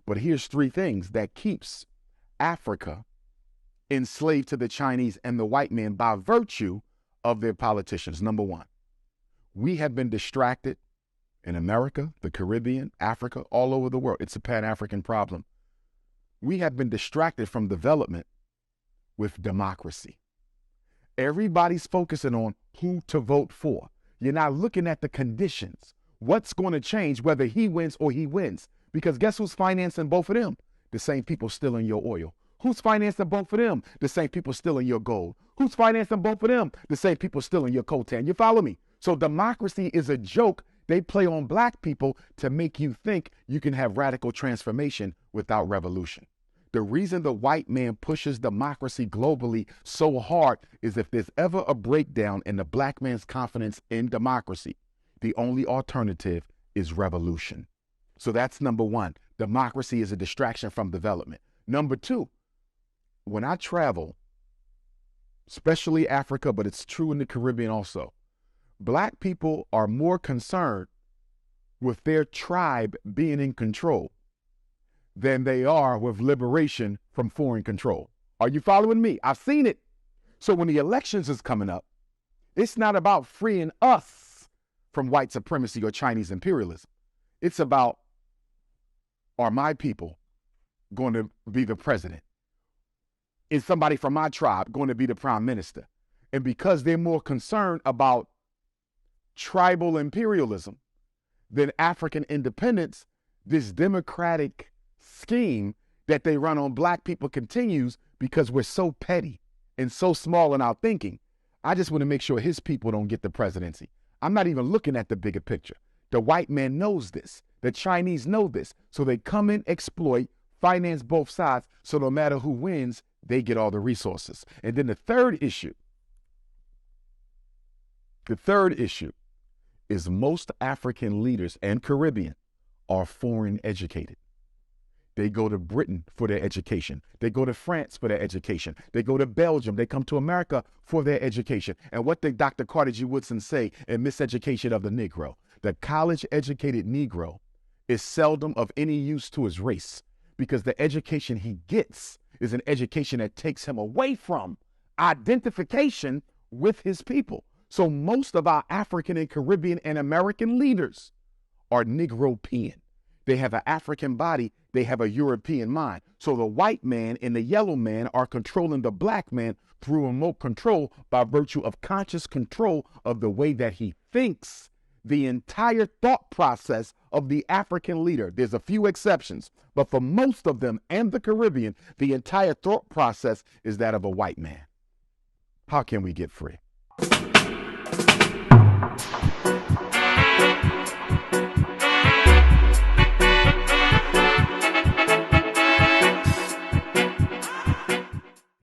But here's three things that keeps Africa enslaved to the Chinese and the white man by virtue of their politicians. Number one, we have been distracted in America, the Caribbean, Africa, all over the world. It's a Pan-African problem. We have been distracted from development with democracy. Everybody's focusing on who to vote for. You're not looking at the conditions. What's going to change whether he wins or he wins? Because guess who's financing both of them? The same people stealing your oil. Who's financing both of them? The same people stealing your gold. Who's financing both of them? The same people stealing your coltan. You follow me? So democracy is a joke they play on black people to make you think you can have radical transformation without revolution. The reason the white man pushes democracy globally so hard is if there's ever a breakdown in the black man's confidence in democracy, the only alternative is revolution. So that's number one. Democracy is a distraction from development. Number two, when I travel, especially Africa, but it's true in the Caribbean also, black people are more concerned with their tribe being in control than they are with liberation from foreign control. Are you following me? I've seen it. So when the elections is coming up, it's not about freeing us from white supremacy or Chinese imperialism. It's about, are my people going to be the president? Is somebody from my tribe going to be the prime minister? And because they're more concerned about tribal imperialism than African independence, this democratic scheme that they run on black people continues because we're so petty and so small in our thinking. I just want to make sure his people don't get the presidency. I'm not even looking at the bigger picture. The white man knows this. The Chinese know this. So they come in, exploit, finance both sides, so no matter who wins, they get all the resources. And then the third issue is most African leaders and Caribbean are foreign educated. They go to Britain for their education. They go to France for their education. They go to Belgium. They come to America for their education. And what did Dr. Carter G. Woodson say in Miseducation of the Negro? The college-educated Negro is seldom of any use to his race because the education he gets is an education that takes him away from identification with his people. So most of our African and Caribbean and American leaders are Negropean. They have an African body, they have a European mind. So the white man and the yellow man are controlling the black man through remote control by virtue of conscious control of the way that he thinks. The entire thought process of the African leader, there's a few exceptions, but for most of them and the Caribbean, the entire thought process is that of a white man. How can we get free?